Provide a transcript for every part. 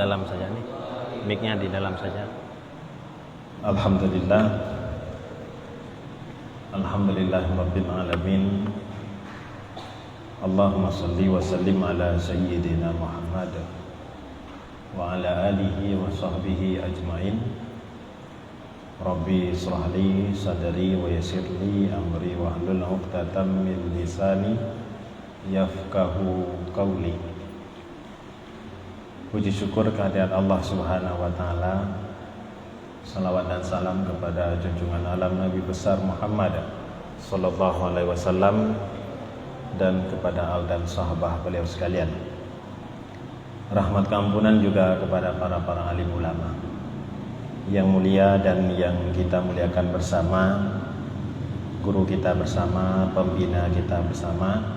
dalam saja nih. Mic-nya di dalam saja. Alhamdulillah. Alhamdulillahirabbil alamin. Allahumma shalli wa sallim ala sayyidina Muhammad wa ala alihi wa sahbihi ajmain. Rabbi israh li sadri wa yassir li amri wa hlul 'uqdatam min lisani yafqahu qawli. Puji syukur kehadirat Allah Subhanahu wa taala. Salawat dan salam kepada junjungan alam Nabi besar Muhammad sallallahu alaihi wasallam dan kepada al dan sahabat beliau sekalian. Rahmat keampunan juga kepada para alim ulama yang mulia dan yang kita muliakan bersama, guru kita bersama, pembina kita bersama,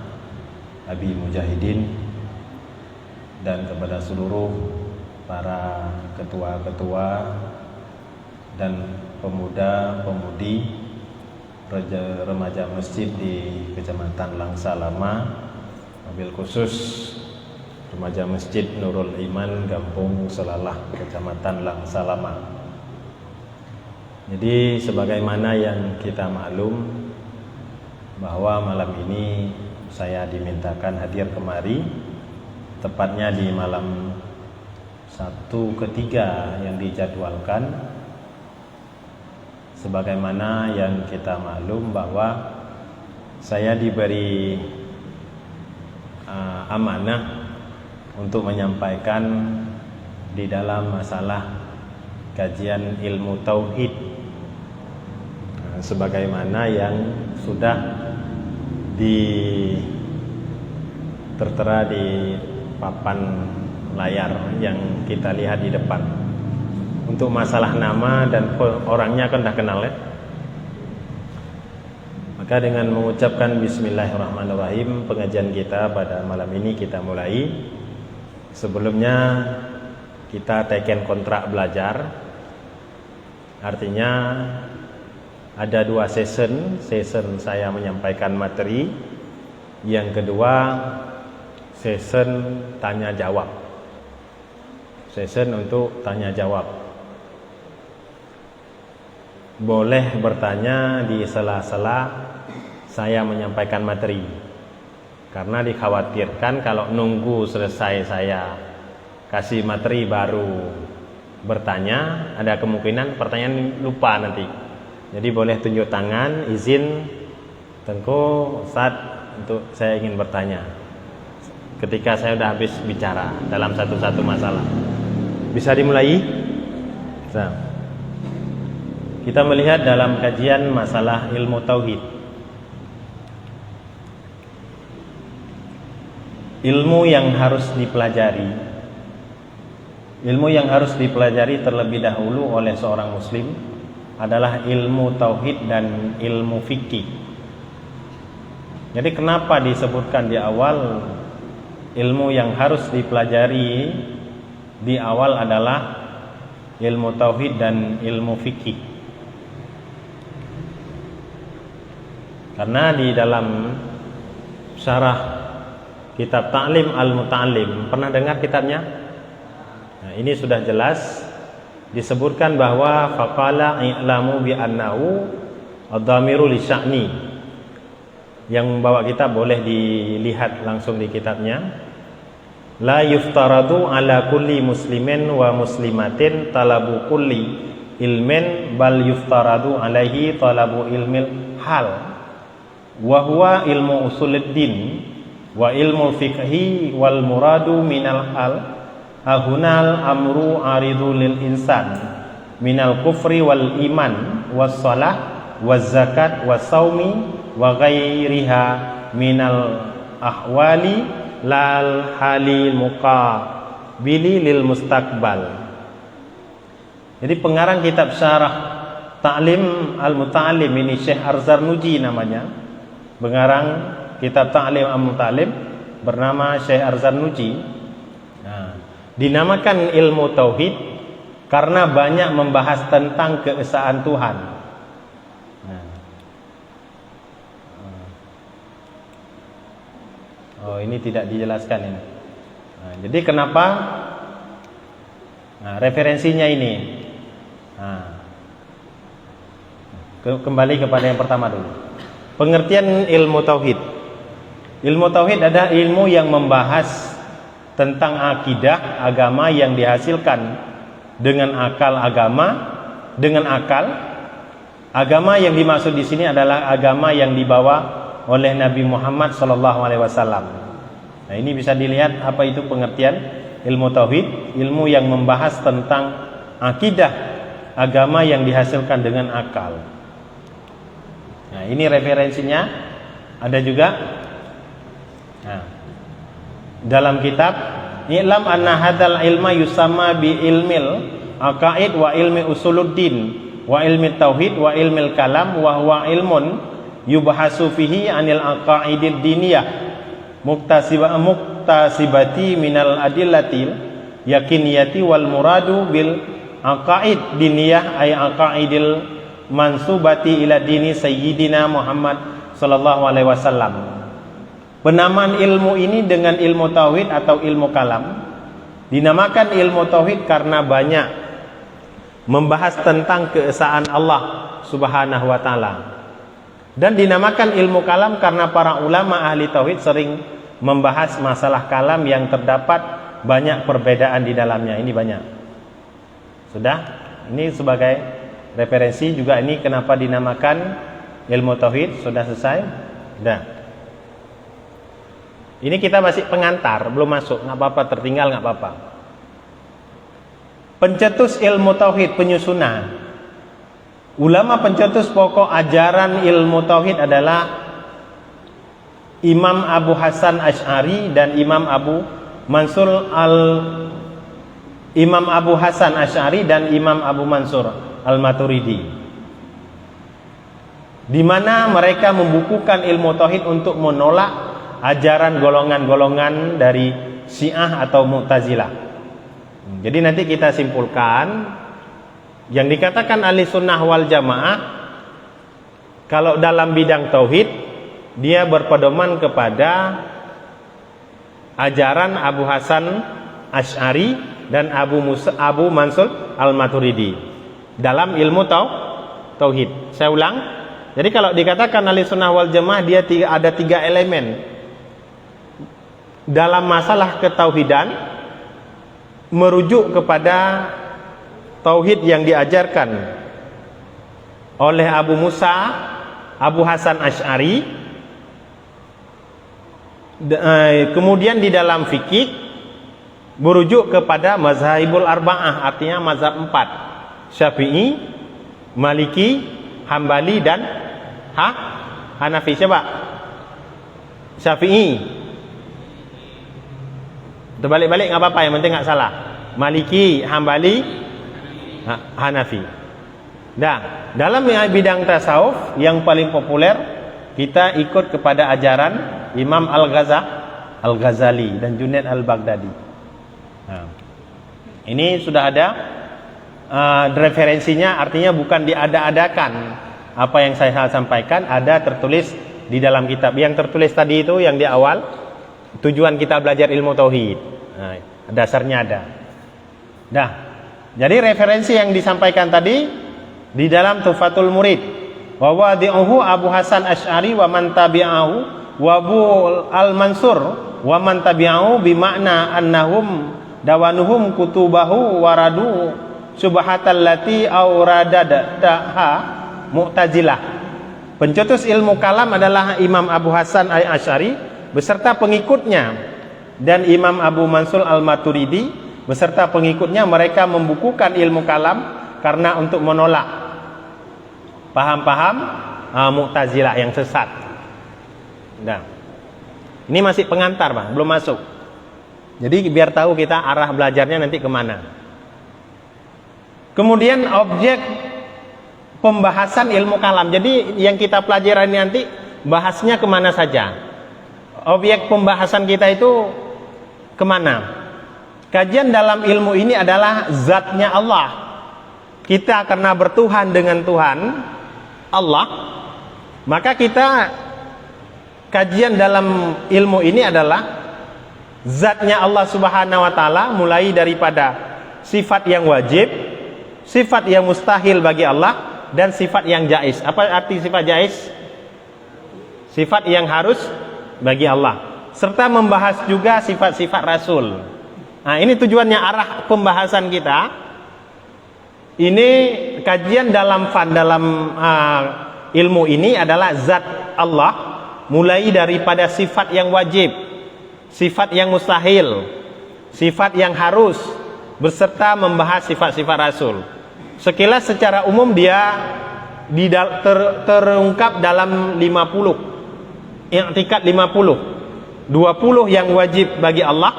Abi Mujahidin, dan kepada seluruh para ketua-ketua dan pemuda-pemudi remaja masjid di Kecamatan Langsa Lama, mobil khusus remaja masjid Nurul Iman Kampung Selalah, Kecamatan Langsa Lama. Jadi sebagaimana yang kita maklum bahwa malam ini saya dimintakan hadir kemari, tepatnya di malam 1/3 yang dijadwalkan. Sebagaimana yang kita maklum bahwa saya diberi amanah untuk menyampaikan di dalam masalah kajian ilmu tauhid, sebagaimana yang sudah tertera di papan layar yang kita lihat di depan. Untuk masalah nama dan orangnya kan dah kenal ya. Maka dengan mengucapkan bismillahirrahmanirrahim, pengajian kita pada malam ini kita mulai. Sebelumnya kita teken kontrak belajar. Artinya ada 2 session saya menyampaikan materi, yang kedua session tanya jawab, session untuk tanya jawab. Boleh bertanya di sela-sela saya menyampaikan materi, karena dikhawatirkan kalau nunggu selesai saya kasih materi baru bertanya, ada kemungkinan pertanyaan lupa nanti. Jadi boleh tunjuk tangan, izin Tengku Ustaz untuk saya ingin bertanya ketika saya sudah habis bicara dalam satu masalah. Bisa dimulai? Nah, kita melihat dalam kajian masalah ilmu tauhid. Ilmu yang harus dipelajari terlebih dahulu oleh seorang muslim adalah ilmu tauhid dan ilmu fikih. Jadi kenapa disebutkan di awal ilmu yang harus dipelajari di awal adalah ilmu tauhid dan ilmu fikih? Karena di dalam syarah kitab Ta'lim Al-Muta'allim, pernah dengar kitabnya? Nah, ini sudah jelas disebutkan bahwa faqala i'lamu bi annahu ad-dhamiru li sya'ni. Yang membawa kita boleh dilihat langsung di kitabnya. La yuftaradu ala kulli muslimin wa muslimatin talabu kulli ilmin, bal yuftaradu alaihi talabu ilmil hal, wa huwa ilmu usuluddin wa ilmu fiqhi wal muradu minal hal ahunal amru aridu lil insan minal kufri wal iman was salah was zakat was saumi wa ghairiha minal ahwali lal halil muqabili lil mustaqbal. Jadi pengarang kitab syarah Ta'lim Al-Muta'allim ini Syekh Arzarnuji namanya. Pengarang kitab Ta'lim Al-Muta'allim bernama Syekh Arzarnuji. Nah, dinamakan ilmu tauhid karena banyak membahas tentang keesaan Tuhan. Nah. Oh, ini tidak dijelaskan ini. Nah, jadi kenapa Nah, referensinya ini. Nah, kembali kepada yang pertama dulu. Pengertian ilmu tauhid. Ilmu tauhid adalah ilmu yang membahas tentang akidah agama yang dihasilkan dengan akal agama, dengan akal. Agama yang dimaksud di sini adalah agama yang dibawa oleh Nabi Muhammad SAW. Nah, ini bisa dilihat apa itu pengertian ilmu tauhid, ilmu yang membahas tentang akidah agama yang dihasilkan dengan akal. Nah, ini referensinya ada juga. Nah, dalam kitab I'lam anna hadzal ilma yusamma bi ilmil aqaid wa ilmi usuluddin wa ilmi tauhid wa ilmil kalam wa huwa ilmun yubhasu fihi anil aqaidid diniyah muktasibati minal adillatil yakiniyati wal muradu bil aqaid diniyah ay aqaidil mansubati ila dini sayyidina Muhammad sallallahu alaihi wasallam. Penamaan ilmu ini dengan ilmu tauhid atau ilmu kalam. Dinamakan ilmu tauhid karena banyak membahas tentang keesaan Allah Subhanahu wa taala. Dan dinamakan ilmu kalam karena para ulama ahli tauhid sering membahas masalah kalam yang terdapat banyak perbedaan di dalamnya. Ini banyak. Sudah? Ini sebagai referensi juga, ini kenapa dinamakan ilmu tauhid. Sudah selesai? Sudah. Ini kita masih pengantar, belum masuk, nggak apa-apa, tertinggal nggak apa-apa. Pencetus ilmu tauhid, penyusunan. Ulama pencetus pokok ajaran ilmu tauhid adalah Imam Abu Hasan Asy'ari dan Imam Abu Hasan Asy'ari dan Imam Abu Mansur Al-Maturidi, di mana mereka membukukan ilmu tauhid untuk menolak ajaran golongan-golongan dari Syiah atau Mu'tazilah. Jadi nanti kita simpulkan yang dikatakan ahli sunnah wal jamaah, kalau dalam bidang tauhid dia berpedoman kepada ajaran Abu Hasan Asy'ari dan Abu Mansur Al-Maturidi dalam ilmu tauhid. Saya ulang. Jadi kalau dikatakan ahli sunnah wal jamaah, dia ada 3 elemen dalam masalah ketauhidan, merujuk kepada tauhid yang diajarkan oleh Abu Musa Abu Hasan Asy'ari. Kemudian di dalam fikih merujuk kepada mazhabul arba'ah, artinya mazhab 4, Syafi'i, Maliki, Hambali dan Hanafi. Coba Syafi'i, terbalik-balik nggak apa-apa, yang penting nggak salah. Maliki, Hambali, Hanafi. Nah, dalam bidang tasawuf yang paling populer kita ikut kepada ajaran Imam Al-Ghazali dan Junaid Al-Baghdadi. Nah, ini sudah ada referensinya, artinya bukan diada-adakan. Apa yang saya sampaikan ada tertulis di dalam kitab. Yang tertulis tadi itu yang di awal, tujuan kita belajar ilmu tauhid. Nah, dasarnya ada. Nah, jadi referensi yang disampaikan tadi di dalam Tuhfatul Murid, wa wadi'uhu Abu Hasan Asy'ari wa man tabi'ahu wa Abu Al-Mansur wa man tabi'ahu bimakna annahum dawanuhum kutubahu waradu subhatallati auradadaha Mu'tazilah. Pencetus ilmu kalam adalah Imam Abu Hasan Asy'ari beserta pengikutnya, dan Imam Abu Mansur Al-Maturidi beserta pengikutnya. Mereka membukukan ilmu kalam karena untuk menolak paham-paham Mu'tazilah yang sesat. Nah, ini masih pengantar, Bang, belum masuk. Jadi biar tahu kita arah belajarnya nanti kemana. Kemudian objek pembahasan ilmu kalam. Jadi yang kita pelajari nanti bahasnya kemana saja. Objek pembahasan kita itu kemana? Kajian dalam ilmu ini adalah zatnya Allah. Kita karena bertuhan dengan Tuhan Allah, maka kita kajian dalam ilmu ini adalah zatnya Allah Subhanahu wa taala, mulai daripada sifat yang wajib, sifat yang mustahil bagi Allah, dan sifat yang jaiz. Apa arti sifat jaiz? Sifat yang harus bagi Allah, serta membahas juga sifat-sifat Rasul. Nah, ini tujuannya, arah pembahasan kita. Ini kajian dalam ilmu ini adalah zat Allah, mulai daripada sifat yang wajib, sifat yang mustahil, sifat yang harus, beserta membahas sifat-sifat Rasul. Sekilas secara umum dia terungkap dalam 50. I'tikad 50. 20 yang wajib bagi Allah,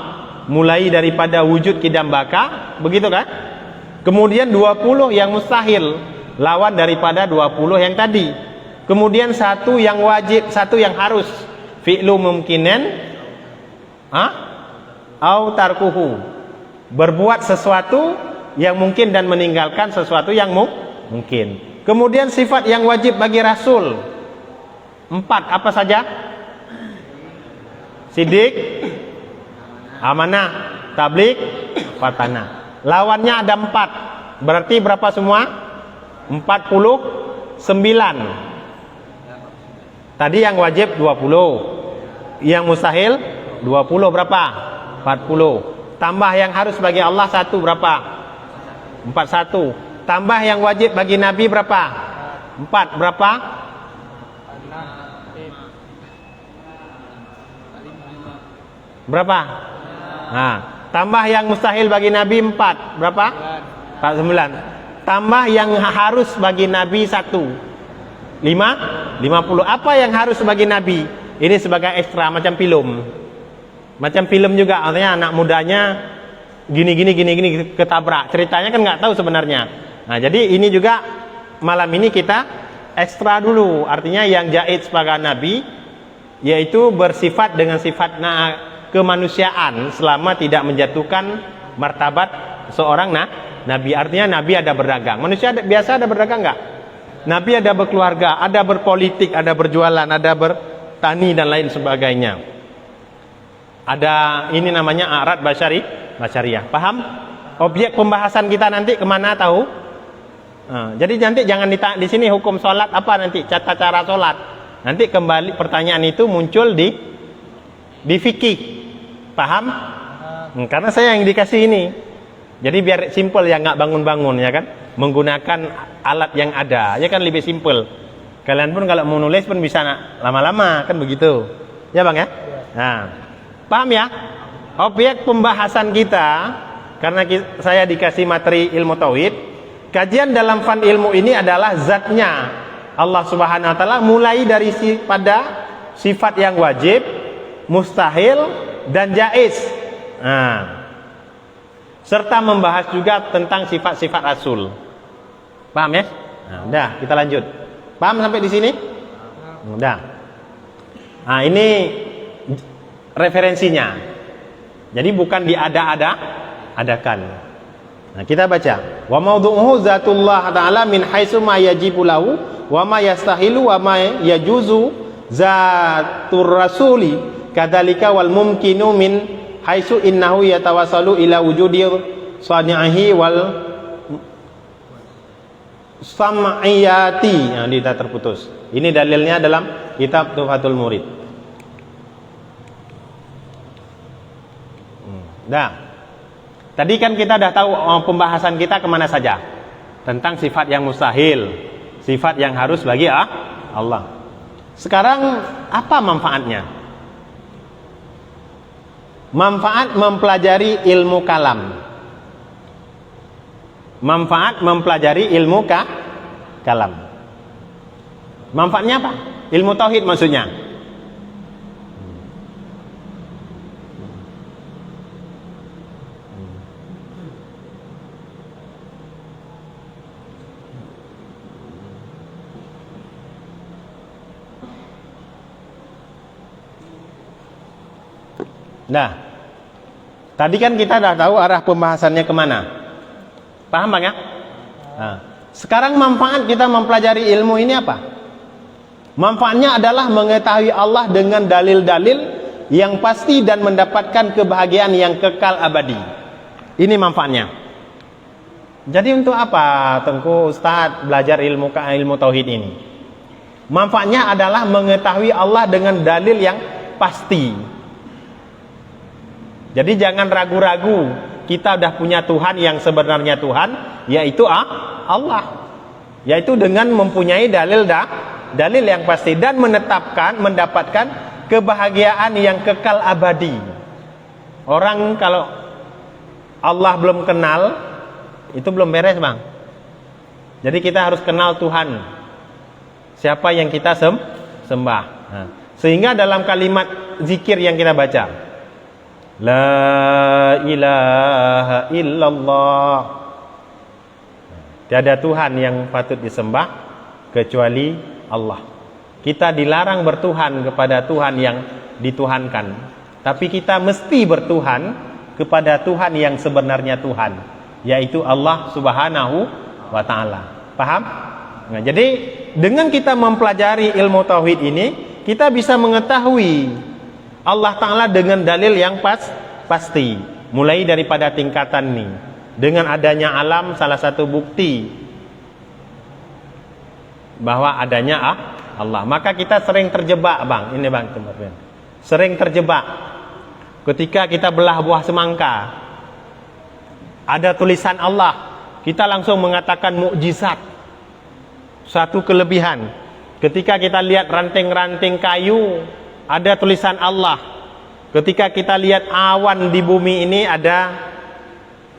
mulai daripada wujud kidam baka, begitu kan? Kemudian 20 yang mustahil, lawan daripada 20 yang tadi. Kemudian satu yang wajib, satu yang harus, fi'lu mumkinan au tarkuhu, berbuat sesuatu yang mungkin dan meninggalkan sesuatu yang mungkin. Kemudian sifat yang wajib bagi Rasul 4, apa saja? Sidik, amanah, tablik, fatanah. Lawannya ada 4. Berarti berapa semua? 49. Tadi yang wajib 20, yang mustahil 20, berapa? 40. Tambah yang harus bagi Allah 1, berapa? 41. Tambah yang wajib bagi Nabi berapa? 4, berapa? Berapa? Nah, tambah yang mustahil bagi Nabi 4, berapa? 49. Tambah yang harus bagi Nabi 1, 50. Apa yang harus bagi Nabi? Ini sebagai ekstra, macam film. Macam film juga, artinya anak mudanya gini ketabrak. Ceritanya kan nggak tahu sebenarnya. Nah, jadi ini juga malam ini kita ekstra dulu. Artinya yang jaiz sebagai Nabi, yaitu bersifat dengan sifat kemanusiaan selama tidak menjatuhkan martabat seorang Nabi. Artinya Nabi ada berdagang. Manusia biasa ada berdagang nggak? Nabi ada berkeluarga, ada berpolitik, ada berjualan, ada bertani dan lain sebagainya. Ada ini namanya a'rad basyariah. Paham? Objek pembahasan kita nanti kemana tahu? Jadi nanti jangan di sini hukum sholat apa nanti tata cara sholat. Nanti kembali pertanyaan itu muncul di fikih. Paham? Karena saya yang dikasih ini. Jadi biar simple ya, nggak bangun-bangun ya kan? Menggunakan alat yang ada, ya kan lebih simple. Kalian pun kalau mau nulis pun bisa lama-lama kan begitu. Ya Bang ya? Nah, paham ya? Objek pembahasan kita, karena saya dikasih materi ilmu tauhid, kajian dalam fan ilmu ini adalah zatnya Allah Subhanahu wa taala, mulai dari pada sifat yang wajib, mustahil dan jaiz. Nah, serta membahas juga tentang sifat-sifat Rasul. Paham ya? Nah, udah, kita lanjut. Paham sampai di sini? Udah. Nah, ini referensinya. Jadi bukan diada-adakan. Nah, kita baca. Wa maudhu'uhu zatullah ta'ala min haitsu ma yajibu lahu wa ma yastahilu wa ma yajuzu zatur rasuli kadzalika wal mumkinu min haitsu innahu yatawassalu ila wujudi sani'ihi wal sam'iyati. Nah, kita terputus. Ini dalilnya dalam kitab Tuhfatul Murid. Dah. Tadi kan kita dah tahu pembahasan kita kemana saja. Tentang sifat yang mustahil, sifat yang harus bagi Allah. Sekarang apa manfaatnya? Manfaat mempelajari ilmu kalam. Manfaat mempelajari ilmu kalam. Manfaatnya apa? Ilmu tauhid maksudnya. Nah, tadi kan kita dah tahu arah pembahasannya kemana. Paham Bang ya? Nah, sekarang manfaat kita mempelajari ilmu ini apa? Manfaatnya adalah mengetahui Allah dengan dalil-dalil yang pasti dan mendapatkan kebahagiaan yang kekal abadi. Ini manfaatnya. Jadi untuk apa Tengku Ustadz belajar ilmu tauhid ini? Manfaatnya adalah mengetahui Allah dengan dalil yang pasti. Jadi jangan ragu-ragu, kita udah punya Tuhan yang sebenarnya Tuhan, yaitu Allah. Yaitu dengan mempunyai dalil yang pasti dan mendapatkan kebahagiaan yang kekal abadi. Orang kalau Allah belum kenal, itu belum beres, Bang. Jadi kita harus kenal Tuhan, siapa yang kita sembah. Nah, sehingga dalam kalimat zikir yang kita baca, la ilaha illallah, tiada Tuhan yang patut disembah kecuali Allah. Kita dilarang bertuhan kepada Tuhan yang dituhankan, tapi kita mesti bertuhan kepada Tuhan yang sebenarnya Tuhan, yaitu Allah Subhanahu wa Ta'ala. Paham? Nah, jadi dengan kita mempelajari ilmu tauhid ini, kita bisa mengetahui Allah Ta'ala dengan dalil yang pasti. Mulai daripada tingkatan ini, dengan adanya alam, salah satu bukti bahwa adanya Allah. Maka kita sering terjebak, Bang. Ini Bang, sering terjebak ketika kita belah buah semangka, ada tulisan Allah, kita langsung mengatakan mukjizat, satu kelebihan. Ketika kita lihat ranting-ranting kayu, ada tulisan Allah. Ketika kita lihat awan di bumi ini, ada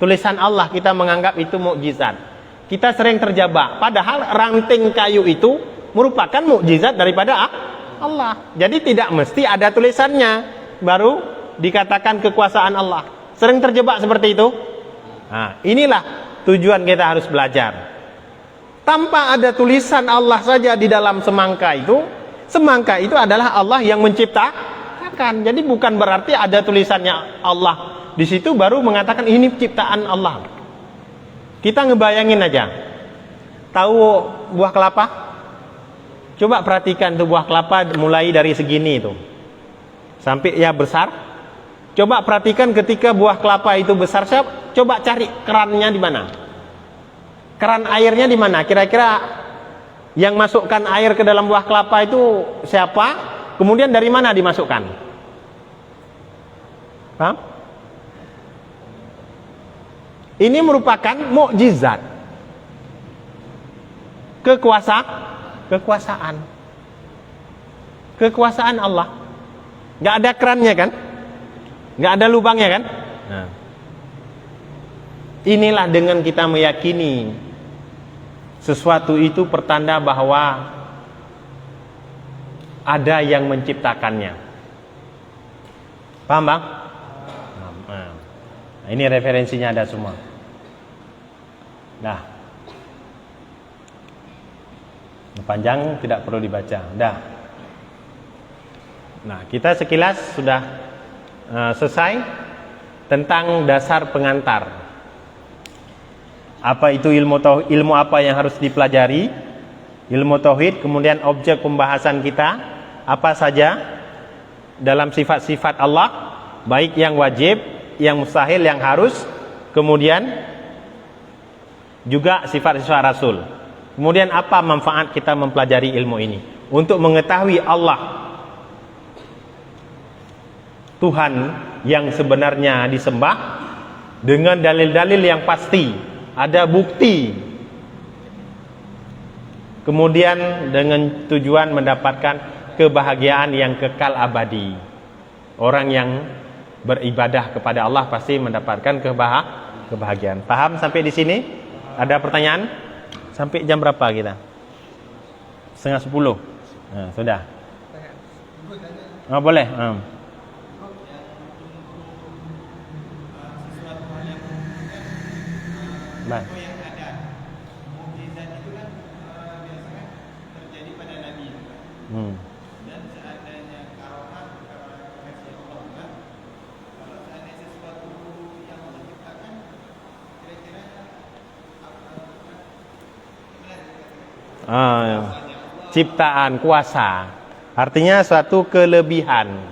tulisan Allah, kita menganggap itu mukjizat. Kita sering terjebak, padahal ranting kayu itu merupakan mukjizat daripada Allah. Jadi tidak mesti ada tulisannya baru dikatakan kekuasaan Allah. Sering terjebak seperti itu. Nah, inilah tujuan kita harus belajar. Tanpa ada tulisan Allah saja di dalam semangka itu adalah Allah yang menciptakan. Jadi bukan berarti ada tulisannya Allah di situ baru mengatakan ini ciptaan Allah. Kita ngebayangin aja. Tahu buah kelapa? Coba perhatikan tuh buah kelapa mulai dari segini itu sampai ya besar. Coba perhatikan ketika buah kelapa itu besar, coba cari kerannya di mana? Keran airnya di mana? Kira-kira yang masukkan air ke dalam buah kelapa itu siapa? Kemudian dari mana dimasukkan? Paham? Ini merupakan mukjizat. Kekuasaan Allah. Gak ada kerannya kan? Gak ada lubangnya kan? Nah, inilah dengan kita meyakini sesuatu itu pertanda bahwa ada yang menciptakannya. Paham, Bang? Nah, ini referensinya ada semua. Dah. Panjang tidak perlu dibaca. Dah. Nah, kita sekilas sudah selesai tentang dasar pengantar. Apa itu ilmu apa yang harus dipelajari? Ilmu tauhid, kemudian objek pembahasan kita apa saja dalam sifat-sifat Allah, baik yang wajib, yang mustahil, yang harus, kemudian juga sifat-sifat Rasul. Kemudian apa manfaat kita mempelajari ilmu ini? Untuk mengetahui Allah Tuhan yang sebenarnya disembah dengan dalil-dalil yang pasti, ada bukti. Kemudian dengan tujuan mendapatkan kebahagiaan yang kekal abadi. Orang yang beribadah kepada Allah pasti mendapatkan kebahagiaan. Paham sampai di sini? Ada pertanyaan? Sampai jam berapa kita? 9:30. Nah, sudah. Oh, boleh. Baik. Yang ada mukjizat itu kan biasanya terjadi pada Nabi dan seandainya karomat kasih Allah kan, kalau seandainya sesuatu yang Allah ciptakan, kira-kira ya. Ciptaan, kuasa, artinya suatu kelebihan.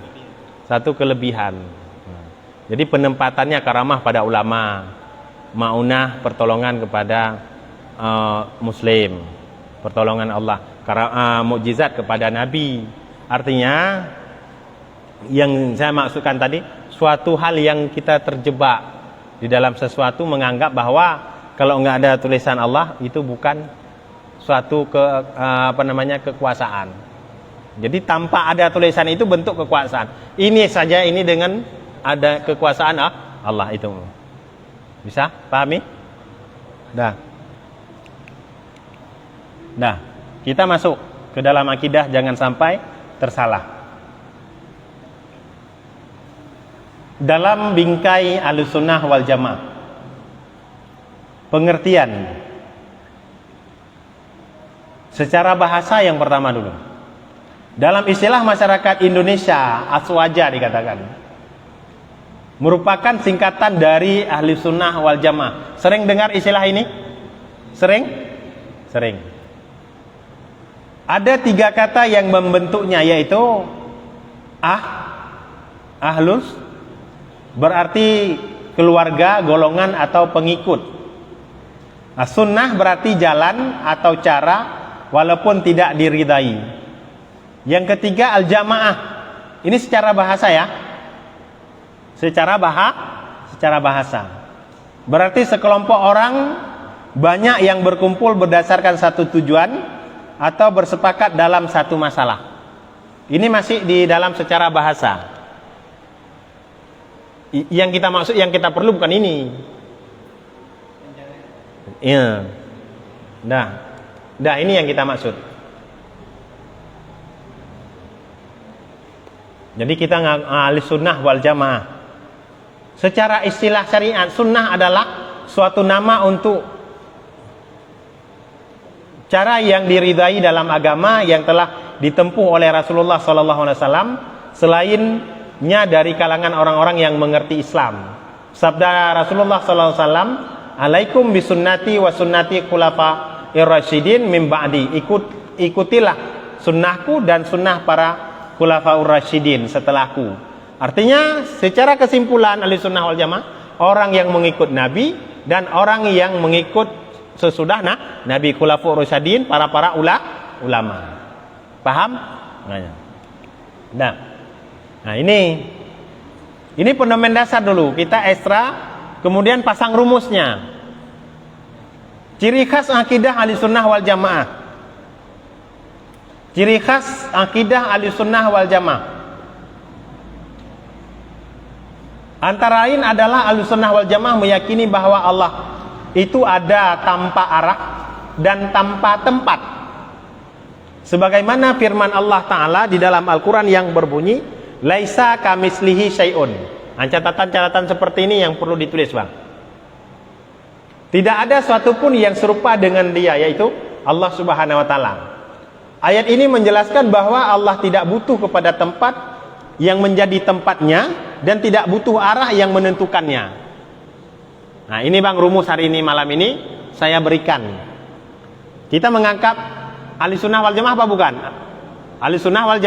Jadi penempatannya karamah pada ulama. maunah, pertolongan kepada muslim, pertolongan Allah, mukjizat kepada nabi. Artinya yang saya maksudkan tadi, suatu hal yang kita terjebak di dalam sesuatu, menganggap bahwa kalau nggak ada tulisan Allah itu bukan suatu kekuasaan. Jadi tanpa ada tulisan itu bentuk kekuasaan. Ini saja, ini dengan ada kekuasaan Allah itu. Bisa pahami? Dah, kita masuk ke dalam akidah, jangan sampai tersalah. Dalam bingkai Ahlussunnah wal Jamaah, pengertian secara bahasa yang pertama dulu. Dalam istilah masyarakat Indonesia, aswaja dikatakan, merupakan singkatan dari Ahlussunnah wal Jamaah. Sering dengar istilah ini? Sering. Ada 3 kata yang membentuknya, yaitu ahlus, berarti keluarga, golongan atau pengikut. Sunnah berarti jalan atau cara, walaupun tidak diridai. Yang ketiga al-jamaah. Ini secara bahasa ya. Secara bahasa. Berarti sekelompok orang banyak yang berkumpul berdasarkan satu tujuan atau bersepakat dalam satu masalah. Ini masih di dalam secara bahasa. Yang kita maksud, yang kita perlu bukan ini. Iya. Nah, ini yang kita maksud. Jadi kita Ahlussunnah wal Jamaah. Secara istilah syariat, sunnah adalah suatu nama untuk cara yang diridai dalam agama yang telah ditempuh oleh Rasulullah SAW, selainnya dari kalangan orang-orang yang mengerti Islam. Sabda Rasulullah SAW, "Alaikum bisunnati wa sunnati khulafa'ir rasyidin min ba'di." Ikutilah sunnahku dan sunnah para khulafa'ur rasyidin setelahku. Artinya secara kesimpulan Ahlussunnah wal Jamaah, orang yang mengikut Nabi dan orang yang mengikut sesudah Nabi, khulafa'ur rasyidin, para ulama. Paham? Nah, ini fundament dasar dulu. Kita ekstra, kemudian pasang rumusnya. Ciri khas akidah Ahlussunnah wal Jamaah. Ciri khas akidah Ahlussunnah wal Jamaah antara lain adalah Ahlussunnah wal Jamaah meyakini bahwa Allah itu ada tanpa arah dan tanpa tempat. Sebagaimana firman Allah Ta'ala di dalam Al-Quran yang berbunyi, "Laisa kamislihi syai'un." Catatan-catatan seperti ini yang perlu ditulis, Bang. Tidak ada suatu pun yang serupa dengan Dia, yaitu Allah Subhanahu wa Ta'ala. Ayat ini menjelaskan bahwa Allah tidak butuh kepada tempat yang menjadi tempatnya dan tidak butuh arah yang menentukannya. Nah, ini Bang rumus hari ini, malam ini saya berikan. Kita mengangkat Ahlussunnah wal Jamaah apa bukan? Ahlussunnah wal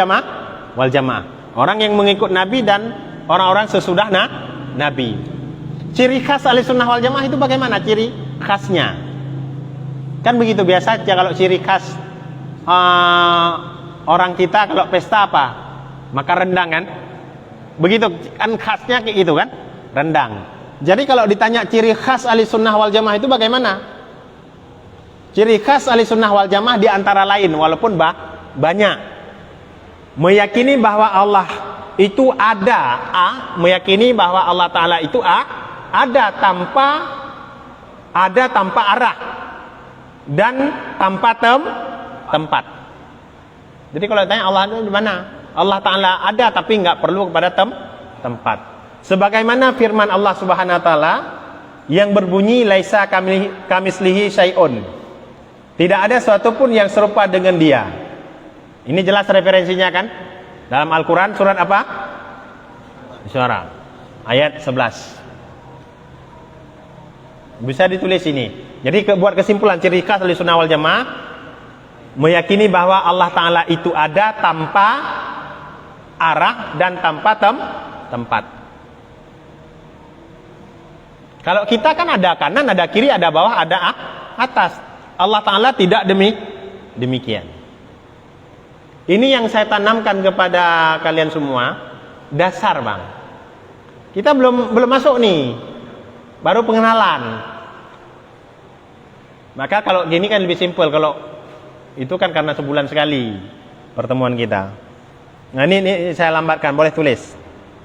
Jamaah. Orang yang mengikut Nabi dan orang-orang sesudah Nabi. Ciri khas Ahlussunnah wal Jamaah itu bagaimana ciri khasnya? Kan begitu biasa aja kalau ciri khas orang kita kalau pesta apa? Maka rendang kan? Begitu kan khasnya kayak gitu kan? Rendang. Jadi kalau ditanya ciri khas Ahlussunnah wal Jamaah itu bagaimana? Ciri khas Ahlussunnah wal Jamaah di antara lain, walaupun banyak, meyakini bahwa Allah itu ada, meyakini bahwa Allah Ta'ala itu ada tanpa arah dan tanpa tempat. Jadi kalau ditanya Allah ada di mana? Allah Ta'ala ada tapi nggak perlu kepada tempat. Sebagaimana firman Allah Subhanahu wa Ta'ala yang berbunyi, "Laisa kamislihi syai'un." Tidak ada suatu pun yang serupa dengan Dia. Ini jelas referensinya kan? Dalam Al-Quran surat apa? Syuara ayat 11. Bisa ditulis ini. Jadi buat kesimpulan, ciri khas Ahlussunnah wal Jamaah meyakini bahwa Allah Ta'ala itu ada tanpa arah dan tanpa tempat. Kalau kita kan ada kanan, ada kiri, ada bawah, ada atas. Allah Ta'ala tidak demikian. Ini yang saya tanamkan kepada kalian semua, dasar bang. Kita belum masuk nih, baru pengenalan. Maka kalau gini kan lebih simpel. Kalau itu kan karena sebulan sekali pertemuan kita. Nah ini saya lambatkan, boleh tulis.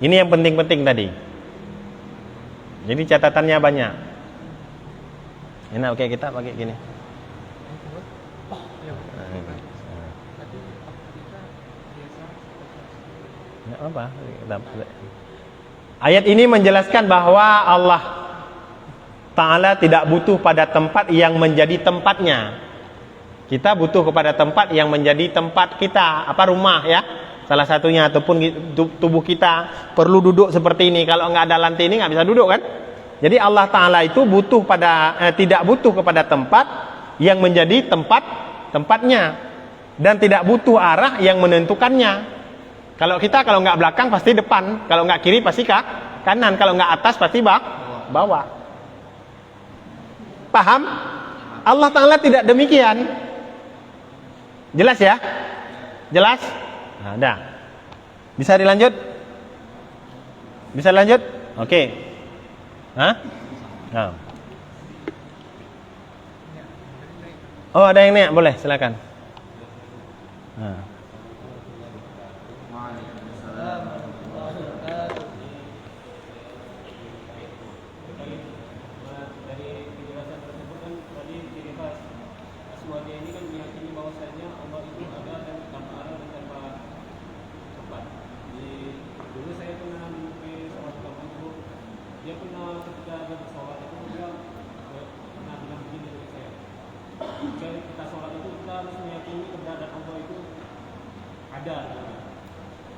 Ini yang penting-penting tadi. Jadi catatannya banyak. Enak, oke, kita pakai gini. Apa? Ayat ini menjelaskan bahwa Allah Ta'ala tidak butuh pada tempat yang menjadi tempatnya. Kita butuh kepada tempat yang menjadi tempat kita, apa, rumah ya, salah satunya, ataupun tubuh kita perlu duduk seperti ini. Kalau nggak ada lantai ini nggak bisa duduk kan. Jadi Allah Ta'ala itu butuh tidak butuh kepada tempat yang menjadi tempatnya, dan tidak butuh arah yang menentukannya. Kalau kita kalau nggak belakang pasti depan, kalau nggak kiri pasti kanan, kalau nggak atas pasti bawah. Paham? Allah Ta'ala tidak demikian. Jelas ya? Jelas? Nah, dah. Bisa dilanjut? Bisa lanjut? Oke. Hah? Nah. Oh, ada yang naik, boleh, silakan. Nah.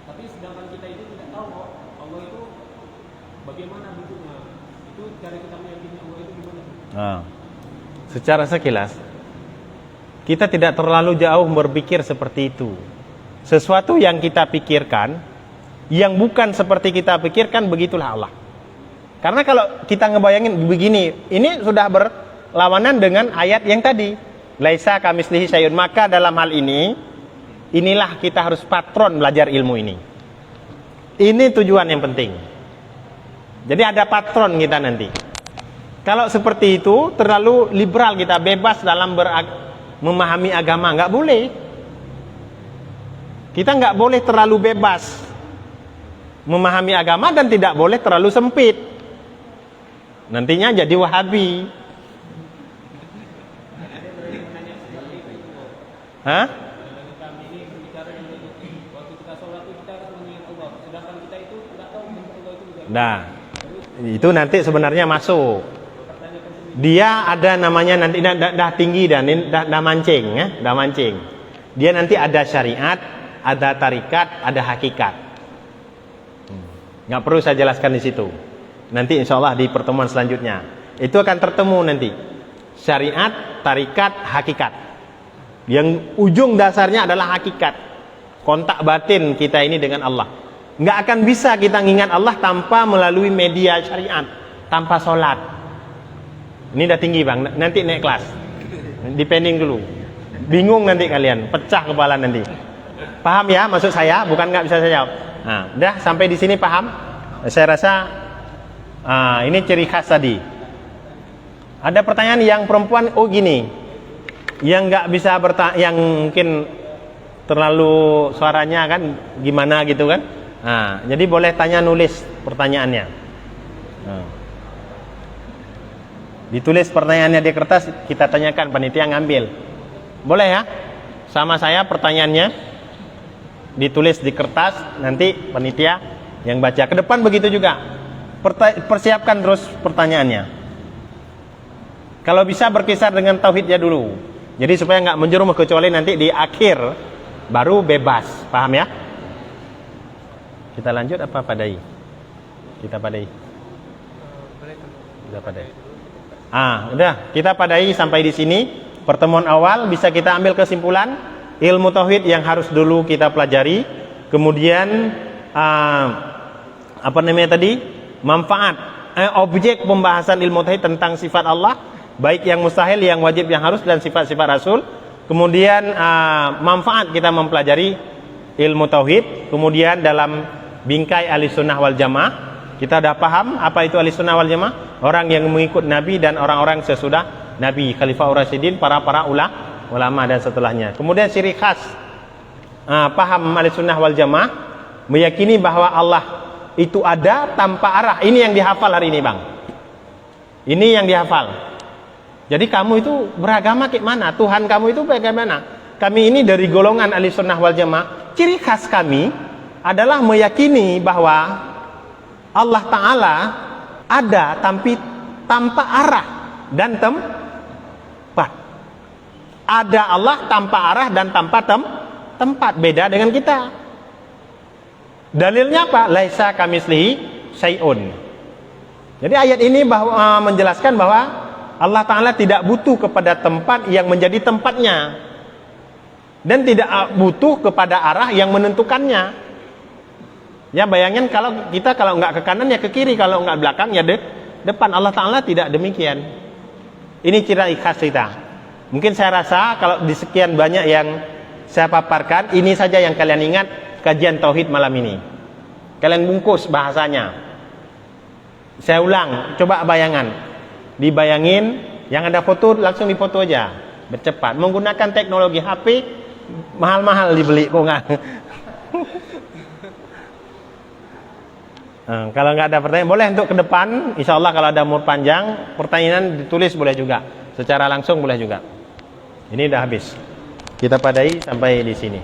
Tapi sedangkan kita itu tidak tahu kok Allah itu bagaimana bentuknya. Itu cara kita meyakini Allah itu gimana? Secara sekilas kita tidak terlalu jauh berpikir seperti itu. Sesuatu yang kita pikirkan yang bukan seperti kita pikirkan, begitulah Allah. Karena kalau kita ngebayangin begini, ini sudah berlawanan dengan ayat yang tadi, laisa kamitslihi syai'un. Maka dalam hal ini, inilah kita harus patron belajar ilmu ini. Ini tujuan yang penting. Jadi ada patron kita nanti. Kalau seperti itu terlalu liberal, kita bebas dalam memahami agama, nggak boleh. Kita nggak boleh terlalu bebas memahami agama dan tidak boleh terlalu sempit. Nantinya jadi Wahabi. Hah? Nah, itu nanti sebenarnya masuk. Dia ada namanya nanti dah tinggi dan dah mancing ya, dah mancing. Dia nanti ada syariat, ada tarikat, ada hakikat. Nggak perlu saya jelaskan di situ. Nanti insya Allah di pertemuan selanjutnya itu akan tertemu nanti syariat, tarikat, hakikat. Yang ujung dasarnya adalah hakikat, kontak batin kita ini dengan Allah. Nggak akan bisa kita mengingat Allah tanpa melalui media syariat, tanpa sholat. Ini udah tinggi bang, nanti naik kelas, depending dulu. Bingung nanti kalian, pecah kepala nanti. Paham ya maksud saya? Bukan nggak bisa saya jawab. Nah, udah sampai di sini paham? Saya rasa ini ciri khas tadi. Ada pertanyaan yang perempuan, oh gini, yang nggak bisa yang mungkin terlalu suaranya kan gimana gitu kan? Nah, jadi boleh tanya, nulis pertanyaannya. Nah. Ditulis pertanyaannya di kertas, kita tanyakan, panitia ngambil. Boleh ya? Sama saya pertanyaannya ditulis di kertas, nanti panitia yang baca. Ke depan begitu juga. Persiapkan terus pertanyaannya. Kalau bisa berkisar dengan tauhidnya dulu. Jadi supaya nggak menjerumus, kecuali nanti di akhir baru bebas. Paham ya? Kita lanjut apa padai? Kita padai. Kita padai. Udah, kita padai sampai di sini. Pertemuan awal bisa kita ambil kesimpulan ilmu tauhid yang harus dulu kita pelajari. Kemudian apa namanya tadi? Manfaat objek pembahasan ilmu tauhid tentang sifat Allah, baik yang mustahil, yang wajib, yang harus, dan sifat-sifat Rasul. Kemudian manfaat kita mempelajari ilmu tauhid. Kemudian dalam bingkai Ahlussunnah wal Jamaah, kita sudah paham apa itu Ahlussunnah wal Jamaah, orang yang mengikut Nabi dan orang-orang sesudah Nabi, Khalifah Rasyidin, para ulama dan setelahnya. Kemudian ciri khas paham Ahlussunnah wal Jamaah, meyakini bahwa Allah itu ada tanpa arah. Ini yang dihafal hari ini, Bang. Ini yang dihafal. Jadi kamu itu beragama kayak mana? Tuhan kamu itu bagaimana? Kami ini dari golongan Ahlussunnah wal Jamaah, ciri khas kami adalah meyakini bahwa Allah Ta'ala ada tanpa arah dan tempat. Ada Allah tanpa arah dan tanpa tempat. Beda dengan kita. Dalilnya apa? Laisa kamislihi syai'un. Jadi ayat ini menjelaskan bahwa Allah Ta'ala tidak butuh kepada tempat yang menjadi tempatnya, dan tidak butuh kepada arah yang menentukannya. Ya, bayangin kalau kita kalau nggak ke kanan ya ke kiri, kalau nggak belakang ya depan. Allah Ta'ala tidak demikian. Ini ciri khas kita. Mungkin saya rasa kalau di sekian banyak yang saya paparkan, ini saja yang kalian ingat kajian tauhid malam ini. Kalian bungkus bahasanya. Saya ulang, coba bayangan. Dibayangin, yang ada foto langsung difoto aja, bercepat. Menggunakan teknologi HP, mahal-mahal dibeli kok nggak. Kalau nggak ada pertanyaan, boleh untuk ke depan. Insya Allah kalau ada umur panjang, pertanyaan ditulis boleh juga. Secara langsung boleh juga. Ini udah habis. Kita padai sampai di sini.